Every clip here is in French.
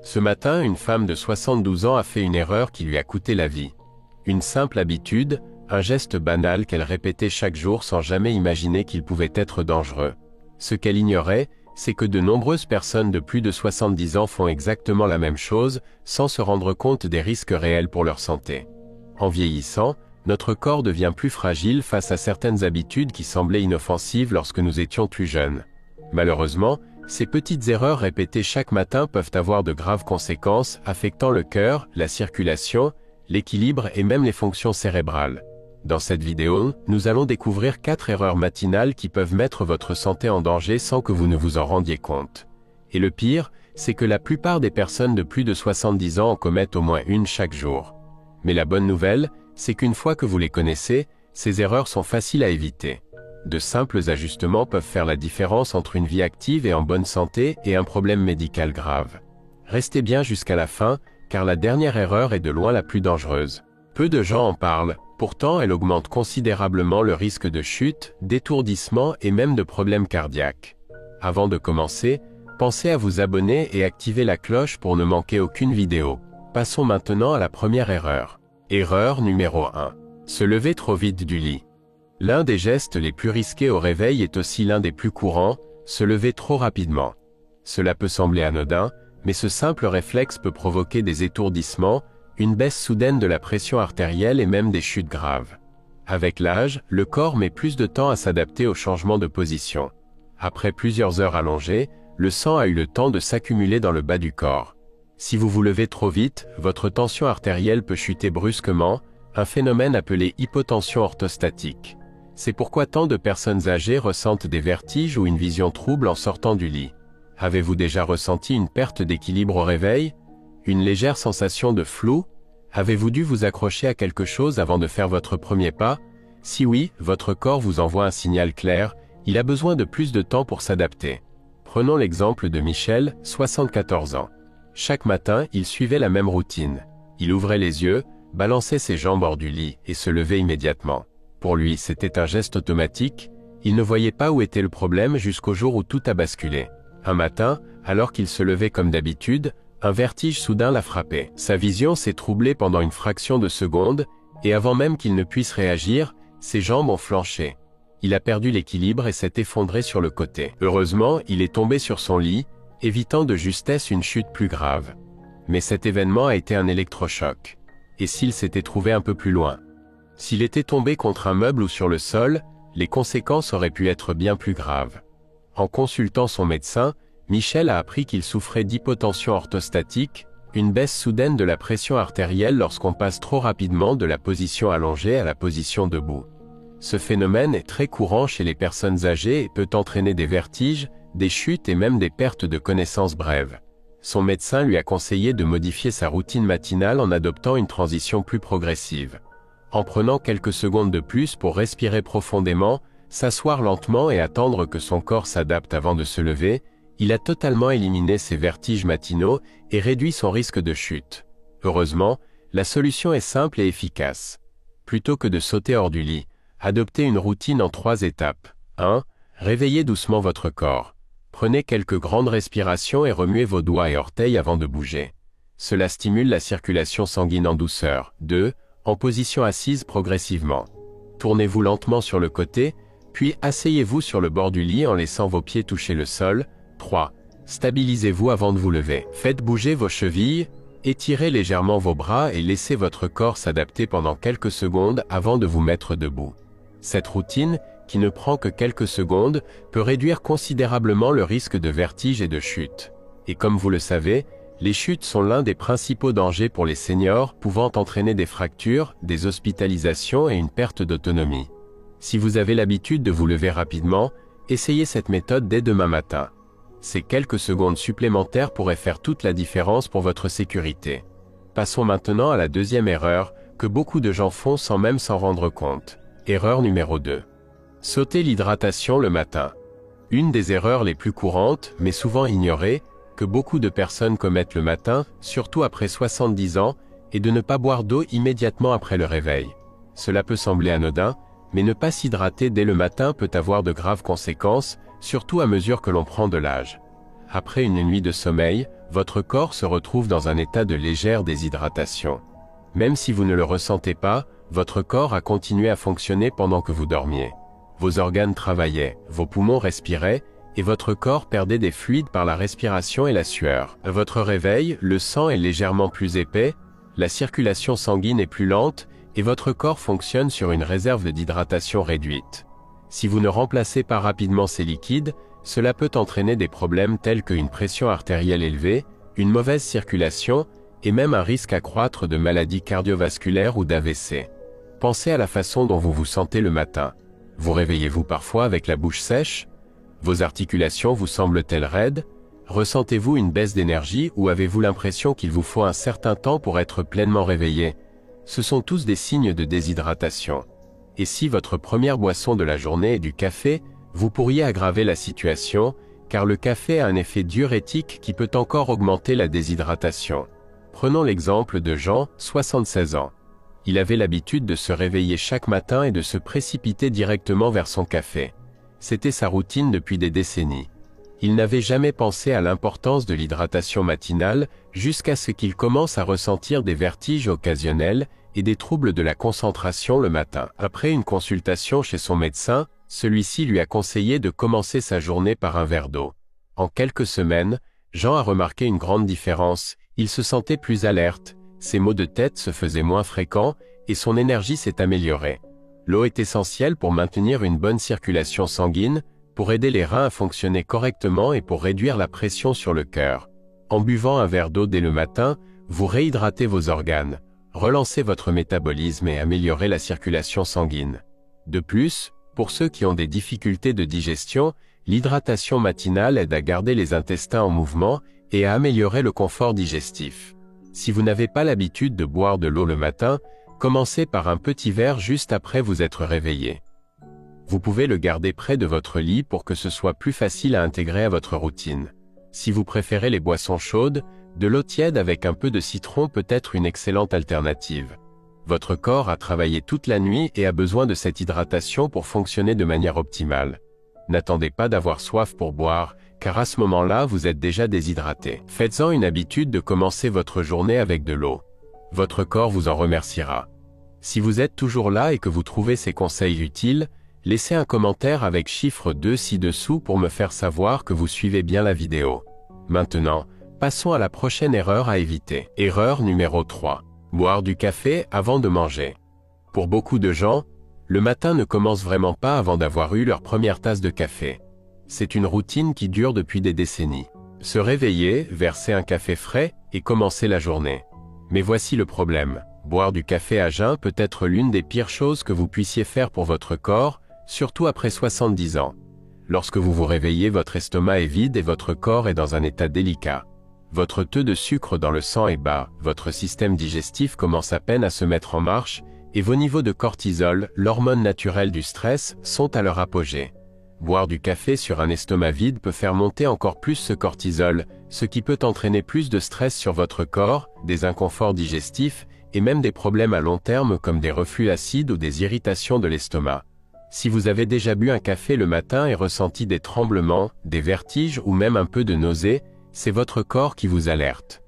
Ce matin, une femme de 72 ans a fait une erreur qui lui a coûté la vie. Une simple habitude, un geste banal qu'elle répétait chaque jour sans jamais imaginer qu'il pouvait être dangereux. Ce qu'elle ignorait, c'est que de nombreuses personnes de plus de 70 ans font exactement la même chose, sans se rendre compte des risques réels pour leur santé. En vieillissant, notre corps devient plus fragile face à certaines habitudes qui semblaient inoffensives lorsque nous étions plus jeunes. Malheureusement, ces petites erreurs répétées chaque matin peuvent avoir de graves conséquences, affectant le cœur, la circulation, l'équilibre et même les fonctions cérébrales. Dans cette vidéo, nous allons découvrir 4 erreurs matinales qui peuvent mettre votre santé en danger sans que vous ne vous en rendiez compte. Et le pire, c'est que la plupart des personnes de plus de 70 ans en commettent au moins une chaque jour. Mais la bonne nouvelle, c'est qu'une fois que vous les connaissez, ces erreurs sont faciles à éviter. De simples ajustements peuvent faire la différence entre une vie active et en bonne santé et un problème médical grave. Restez bien jusqu'à la fin, car la dernière erreur est de loin la plus dangereuse. Peu de gens en parlent, pourtant elle augmente considérablement le risque de chute, d'étourdissement et même de problèmes cardiaques. Avant de commencer, pensez à vous abonner et activer la cloche pour ne manquer aucune vidéo. Passons maintenant à la première erreur. Erreur numéro 1. Se lever trop vite du lit. L'un des gestes les plus risqués au réveil est aussi l'un des plus courants, se lever trop rapidement. Cela peut sembler anodin, mais ce simple réflexe peut provoquer des étourdissements, une baisse soudaine de la pression artérielle et même des chutes graves. Avec l'âge, le corps met plus de temps à s'adapter au changement de position. Après plusieurs heures allongées, le sang a eu le temps de s'accumuler dans le bas du corps. Si vous vous levez trop vite, votre tension artérielle peut chuter brusquement, un phénomène appelé hypotension orthostatique. C'est pourquoi tant de personnes âgées ressentent des vertiges ou une vision trouble en sortant du lit. Avez-vous déjà ressenti une perte d'équilibre au réveil? Une légère sensation de flou? Avez-vous dû vous accrocher à quelque chose avant de faire votre premier pas? Si oui, votre corps vous envoie un signal clair, il a besoin de plus de temps pour s'adapter. Prenons l'exemple de Michel, 74 ans. Chaque matin, il suivait la même routine. Il ouvrait les yeux, balançait ses jambes hors du lit et se levait immédiatement. Pour lui, c'était un geste automatique, il ne voyait pas où était le problème jusqu'au jour où tout a basculé. Un matin, alors qu'il se levait comme d'habitude, un vertige soudain l'a frappé. Sa vision s'est troublée pendant une fraction de seconde, et avant même qu'il ne puisse réagir, ses jambes ont flanché. Il a perdu l'équilibre et s'est effondré sur le côté. Heureusement, il est tombé sur son lit, évitant de justesse une chute plus grave. Mais cet événement a été un électrochoc. Et s'il s'était trouvé un peu plus loin? S'il était tombé contre un meuble ou sur le sol, les conséquences auraient pu être bien plus graves. En consultant son médecin, Michel a appris qu'il souffrait d'hypotension orthostatique, une baisse soudaine de la pression artérielle lorsqu'on passe trop rapidement de la position allongée à la position debout. Ce phénomène est très courant chez les personnes âgées et peut entraîner des vertiges, des chutes et même des pertes de connaissance brèves. Son médecin lui a conseillé de modifier sa routine matinale en adoptant une transition plus progressive. En prenant quelques secondes de plus pour respirer profondément, s'asseoir lentement et attendre que son corps s'adapte avant de se lever, il a totalement éliminé ses vertiges matinaux et réduit son risque de chute. Heureusement, la solution est simple et efficace. Plutôt que de sauter hors du lit, adoptez une routine en 3 étapes. 1. Réveillez doucement votre corps. Prenez quelques grandes respirations et remuez vos doigts et orteils avant de bouger. Cela stimule la circulation sanguine en douceur. 2. En position assise progressivement. Tournez-vous lentement sur le côté, puis asseyez-vous sur le bord du lit en laissant vos pieds toucher le sol. 3. Stabilisez-vous avant de vous lever. Faites bouger vos chevilles, étirez légèrement vos bras et laissez votre corps s'adapter pendant quelques secondes avant de vous mettre debout. Cette routine, qui ne prend que quelques secondes, peut réduire considérablement le risque de vertige et de chute. Et comme vous le savez, les chutes sont l'un des principaux dangers pour les seniors, pouvant entraîner des fractures, des hospitalisations et une perte d'autonomie. Si vous avez l'habitude de vous lever rapidement, essayez cette méthode dès demain matin. Ces quelques secondes supplémentaires pourraient faire toute la différence pour votre sécurité. Passons maintenant à la deuxième erreur, que beaucoup de gens font sans même s'en rendre compte. Erreur numéro 2. Sauter l'hydratation le matin. Une des erreurs les plus courantes, mais souvent ignorées, que beaucoup de personnes commettent le matin, surtout après 70 ans, est de ne pas boire d'eau immédiatement après le réveil. Cela peut sembler anodin, mais ne pas s'hydrater dès le matin peut avoir de graves conséquences, surtout à mesure que l'on prend de l'âge. Après une nuit de sommeil, votre corps se retrouve dans un état de légère déshydratation. Même si vous ne le ressentez pas, votre corps a continué à fonctionner pendant que vous dormiez. Vos organes travaillaient, vos poumons respiraient, et votre corps perdait des fluides par la respiration et la sueur. À votre réveil, le sang est légèrement plus épais, la circulation sanguine est plus lente, et votre corps fonctionne sur une réserve d'hydratation réduite. Si vous ne remplacez pas rapidement ces liquides, cela peut entraîner des problèmes tels qu'une pression artérielle élevée, une mauvaise circulation, et même un risque accroître de maladies cardiovasculaires ou d'AVC. Pensez à la façon dont vous vous sentez le matin. Vous réveillez-vous parfois avec la bouche sèche? Vos articulations vous semblent-elles raides? Ressentez-vous une baisse d'énergie ou avez-vous l'impression qu'il vous faut un certain temps pour être pleinement réveillé? Ce sont tous des signes de déshydratation. Et si votre première boisson de la journée est du café, vous pourriez aggraver la situation, car le café a un effet diurétique qui peut encore augmenter la déshydratation. Prenons l'exemple de Jean, 76 ans. Il avait l'habitude de se réveiller chaque matin et de se précipiter directement vers son café. C'était sa routine depuis des décennies. Il n'avait jamais pensé à l'importance de l'hydratation matinale jusqu'à ce qu'il commence à ressentir des vertiges occasionnels et des troubles de la concentration le matin. Après une consultation chez son médecin, celui-ci lui a conseillé de commencer sa journée par un verre d'eau. En quelques semaines, Jean a remarqué une grande différence, il se sentait plus alerte, ses maux de tête se faisaient moins fréquents et son énergie s'est améliorée. L'eau est essentielle pour maintenir une bonne circulation sanguine, pour aider les reins à fonctionner correctement et pour réduire la pression sur le cœur. En buvant un verre d'eau dès le matin, vous réhydratez vos organes, relancez votre métabolisme et améliorez la circulation sanguine. De plus, pour ceux qui ont des difficultés de digestion, l'hydratation matinale aide à garder les intestins en mouvement et à améliorer le confort digestif. Si vous n'avez pas l'habitude de boire de l'eau le matin, commencez par un petit verre juste après vous être réveillé. Vous pouvez le garder près de votre lit pour que ce soit plus facile à intégrer à votre routine. Si vous préférez les boissons chaudes, de l'eau tiède avec un peu de citron peut être une excellente alternative. Votre corps a travaillé toute la nuit et a besoin de cette hydratation pour fonctionner de manière optimale. N'attendez pas d'avoir soif pour boire, car à ce moment-là, vous êtes déjà déshydraté. Faites-en une habitude de commencer votre journée avec de l'eau. Votre corps vous en remerciera. Si vous êtes toujours là et que vous trouvez ces conseils utiles, laissez un commentaire avec chiffre 2 ci-dessous pour me faire savoir que vous suivez bien la vidéo. Maintenant, passons à la prochaine erreur à éviter. Erreur numéro 3. Boire du café avant de manger. Pour beaucoup de gens, le matin ne commence vraiment pas avant d'avoir eu leur première tasse de café. C'est une routine qui dure depuis des décennies. Se réveiller, verser un café frais et commencer la journée. Mais voici le problème. Boire du café à jeun peut être l'une des pires choses que vous puissiez faire pour votre corps, surtout après 70 ans. Lorsque vous vous réveillez, votre estomac est vide et votre corps est dans un état délicat. Votre taux de sucre dans le sang est bas, votre système digestif commence à peine à se mettre en marche, et vos niveaux de cortisol, l'hormone naturelle du stress, sont à leur apogée. Boire du café sur un estomac vide peut faire monter encore plus ce cortisol, ce qui peut entraîner plus de stress sur votre corps, des inconforts digestifs, et même des problèmes à long terme comme des reflux acides ou des irritations de l'estomac. Si vous avez déjà bu un café le matin et ressenti des tremblements, des vertiges ou même un peu de nausée, c'est votre corps qui vous alerte.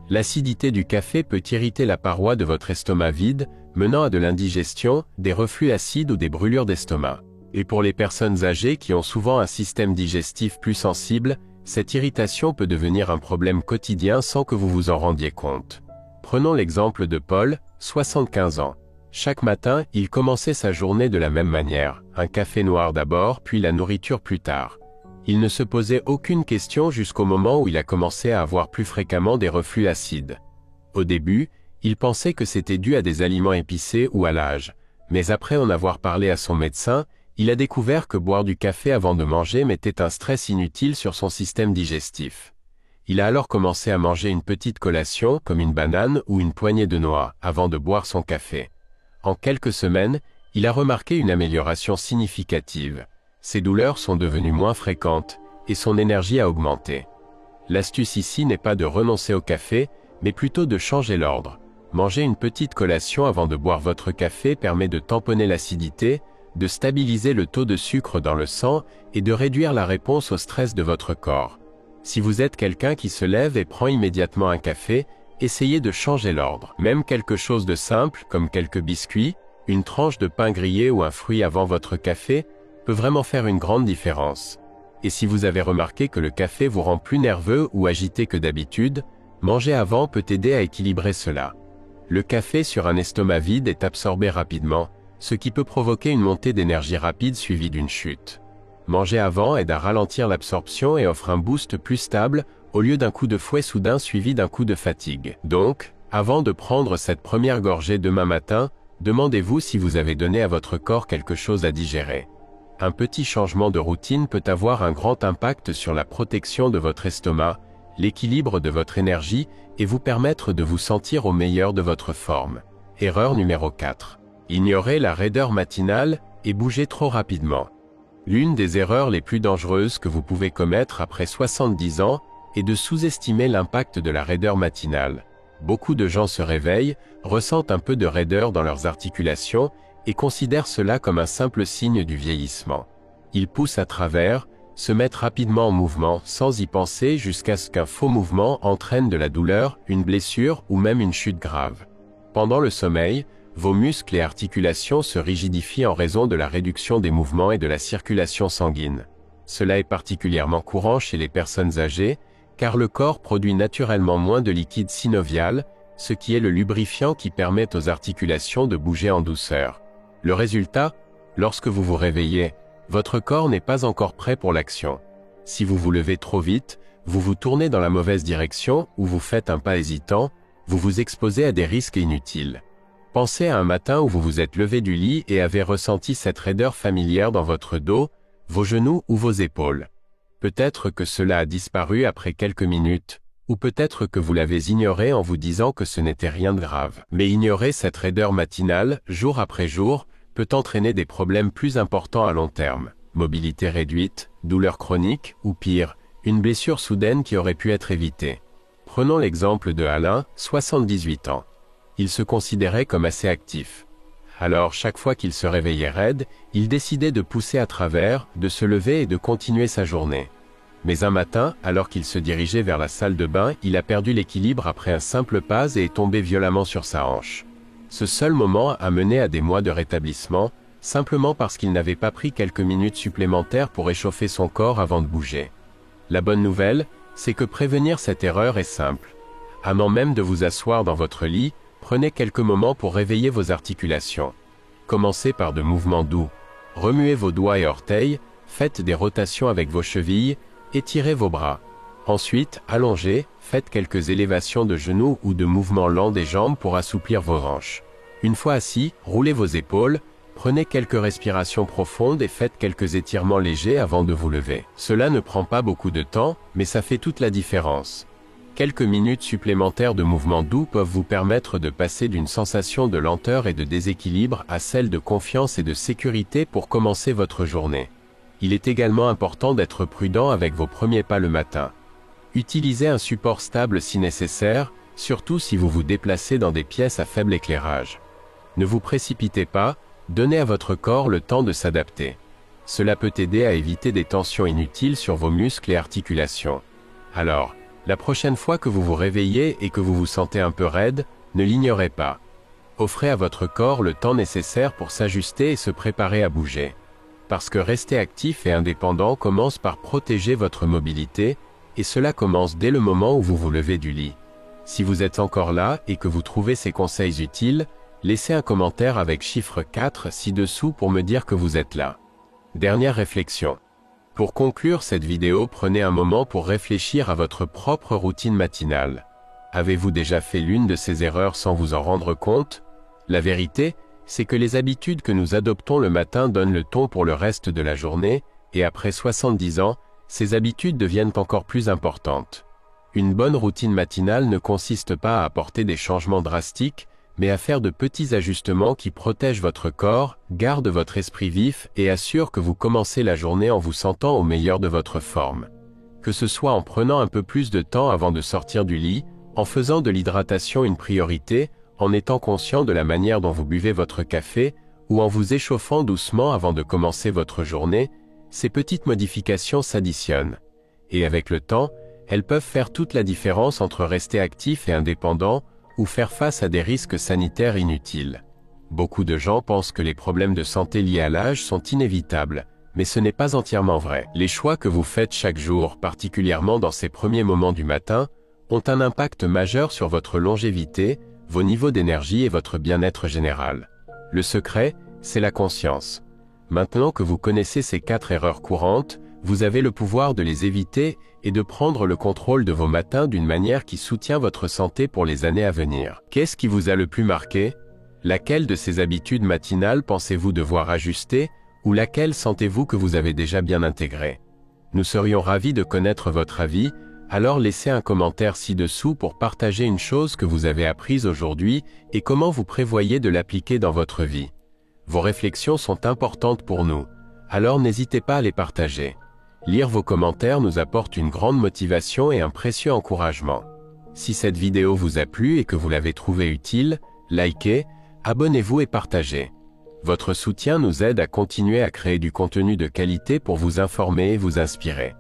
L'acidité du café peut irriter la paroi de votre estomac vide, menant à de l'indigestion, des reflux acides ou des brûlures d'estomac. Et pour les personnes âgées qui ont souvent un système digestif plus sensible, cette irritation peut devenir un problème quotidien sans que vous vous en rendiez compte. Prenons l'exemple de Paul, 75 ans. Chaque matin, il commençait sa journée de la même manière, un café noir d'abord, puis la nourriture plus tard. Il ne se posait aucune question jusqu'au moment où il a commencé à avoir plus fréquemment des reflux acides. Au début, il pensait que c'était dû à des aliments épicés ou à l'âge, mais après en avoir parlé à son médecin, il a découvert que boire du café avant de manger mettait un stress inutile sur son système digestif. Il a alors commencé à manger une petite collation, comme une banane ou une poignée de noix, avant de boire son café. En quelques semaines, il a remarqué une amélioration significative. Ses douleurs sont devenues moins fréquentes, et son énergie a augmenté. L'astuce ici n'est pas de renoncer au café, mais plutôt de changer l'ordre. Manger une petite collation avant de boire votre café permet de tamponner l'acidité, de stabiliser le taux de sucre dans le sang et de réduire la réponse au stress de votre corps. Si vous êtes quelqu'un qui se lève et prend immédiatement un café, essayez de changer l'ordre. Même quelque chose de simple, comme quelques biscuits, une tranche de pain grillé ou un fruit avant votre café, peut vraiment faire une grande différence. Et si vous avez remarqué que le café vous rend plus nerveux ou agité que d'habitude, manger avant peut aider à équilibrer cela. Le café sur un estomac vide est absorbé rapidement, ce qui peut provoquer une montée d'énergie rapide suivie d'une chute. Manger avant aide à ralentir l'absorption et offre un boost plus stable, au lieu d'un coup de fouet soudain suivi d'un coup de fatigue. Donc, avant de prendre cette première gorgée demain matin, demandez-vous si vous avez donné à votre corps quelque chose à digérer. Un petit changement de routine peut avoir un grand impact sur la protection de votre estomac, l'équilibre de votre énergie et vous permettre de vous sentir au meilleur de votre forme. Erreur numéro 4. Ignorez la raideur matinale et bougez trop rapidement. L'une des erreurs les plus dangereuses que vous pouvez commettre après 70 ans est de sous-estimer l'impact de la raideur matinale. Beaucoup de gens se réveillent, ressentent un peu de raideur dans leurs articulations et considèrent cela comme un simple signe du vieillissement. Ils poussent à travers, se mettent rapidement en mouvement sans y penser jusqu'à ce qu'un faux mouvement entraîne de la douleur, une blessure ou même une chute grave. Pendant le sommeil, vos muscles et articulations se rigidifient en raison de la réduction des mouvements et de la circulation sanguine. Cela est particulièrement courant chez les personnes âgées, car le corps produit naturellement moins de liquide synovial, ce qui est le lubrifiant qui permet aux articulations de bouger en douceur. Le résultat, lorsque vous vous réveillez, votre corps n'est pas encore prêt pour l'action. Si vous vous levez trop vite, vous vous tournez dans la mauvaise direction ou vous faites un pas hésitant, vous vous exposez à des risques inutiles. Pensez à un matin où vous vous êtes levé du lit et avez ressenti cette raideur familière dans votre dos, vos genoux ou vos épaules. Peut-être que cela a disparu après quelques minutes, ou peut-être que vous l'avez ignoré en vous disant que ce n'était rien de grave. Mais ignorer cette raideur matinale, jour après jour, peut entraîner des problèmes plus importants à long terme. Mobilité réduite, douleurs chroniques, ou pire, une blessure soudaine qui aurait pu être évitée. Prenons l'exemple de Alain, 78 ans. Il se considérait comme assez actif. Alors chaque fois qu'il se réveillait raide, il décidait de pousser à travers, de se lever et de continuer sa journée. Mais un matin, alors qu'il se dirigeait vers la salle de bain, il a perdu l'équilibre après un simple pas et est tombé violemment sur sa hanche. Ce seul moment a mené à des mois de rétablissement, simplement parce qu'il n'avait pas pris quelques minutes supplémentaires pour échauffer son corps avant de bouger. La bonne nouvelle, c'est que prévenir cette erreur est simple. Avant même de vous asseoir dans votre lit, prenez quelques moments pour réveiller vos articulations. Commencez par de mouvements doux. Remuez vos doigts et orteils, faites des rotations avec vos chevilles, étirez vos bras. Ensuite, allongez, faites quelques élévations de genoux ou de mouvements lents des jambes pour assouplir vos hanches. Une fois assis, roulez vos épaules, prenez quelques respirations profondes et faites quelques étirements légers avant de vous lever. Cela ne prend pas beaucoup de temps, mais ça fait toute la différence. Quelques minutes supplémentaires de mouvements doux peuvent vous permettre de passer d'une sensation de lenteur et de déséquilibre à celle de confiance et de sécurité pour commencer votre journée. Il est également important d'être prudent avec vos premiers pas le matin. Utilisez un support stable si nécessaire, surtout si vous vous déplacez dans des pièces à faible éclairage. Ne vous précipitez pas, donnez à votre corps le temps de s'adapter. Cela peut aider à éviter des tensions inutiles sur vos muscles et articulations. Alors, la prochaine fois que vous vous réveillez et que vous vous sentez un peu raide, ne l'ignorez pas. Offrez à votre corps le temps nécessaire pour s'ajuster et se préparer à bouger. Parce que rester actif et indépendant commence par protéger votre mobilité, et cela commence dès le moment où vous vous levez du lit. Si vous êtes encore là et que vous trouvez ces conseils utiles, laissez un commentaire avec chiffre 4 ci-dessous pour me dire que vous êtes là. Dernière réflexion. Pour conclure cette vidéo, prenez un moment pour réfléchir à votre propre routine matinale. Avez-vous déjà fait l'une de ces erreurs sans vous en rendre compte? La vérité, c'est que les habitudes que nous adoptons le matin donnent le ton pour le reste de la journée, et après 70 ans, ces habitudes deviennent encore plus importantes. Une bonne routine matinale ne consiste pas à apporter des changements drastiques, mais à faire de petits ajustements qui protègent votre corps, gardent votre esprit vif et assurent que vous commencez la journée en vous sentant au meilleur de votre forme. Que ce soit en prenant un peu plus de temps avant de sortir du lit, en faisant de l'hydratation une priorité, en étant conscient de la manière dont vous buvez votre café, ou en vous échauffant doucement avant de commencer votre journée, ces petites modifications s'additionnent. Et avec le temps, Elles peuvent faire toute la différence entre rester actif et indépendant, ou faire face à des risques sanitaires inutiles. Beaucoup de gens pensent que les problèmes de santé liés à l'âge sont inévitables, mais ce n'est pas entièrement vrai. Les choix que vous faites chaque jour, particulièrement dans ces premiers moments du matin, ont un impact majeur sur votre longévité, vos niveaux d'énergie et votre bien-être général. Le secret, c'est la conscience. Maintenant que vous connaissez ces 4 erreurs courantes, vous avez le pouvoir de les éviter et de prendre le contrôle de vos matins d'une manière qui soutient votre santé pour les années à venir. Qu'est-ce qui vous a le plus marqué? Laquelle de ces habitudes matinales pensez-vous devoir ajuster, ou laquelle sentez-vous que vous avez déjà bien intégrée? Nous serions ravis de connaître votre avis, alors laissez un commentaire ci-dessous pour partager une chose que vous avez apprise aujourd'hui et comment vous prévoyez de l'appliquer dans votre vie. Vos réflexions sont importantes pour nous, alors n'hésitez pas à les partager. Lire vos commentaires nous apporte une grande motivation et un précieux encouragement. Si cette vidéo vous a plu et que vous l'avez trouvée utile, likez, abonnez-vous et partagez. Votre soutien nous aide à continuer à créer du contenu de qualité pour vous informer et vous inspirer.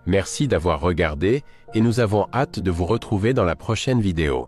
Merci d'avoir regardé et nous avons hâte de vous retrouver dans la prochaine vidéo.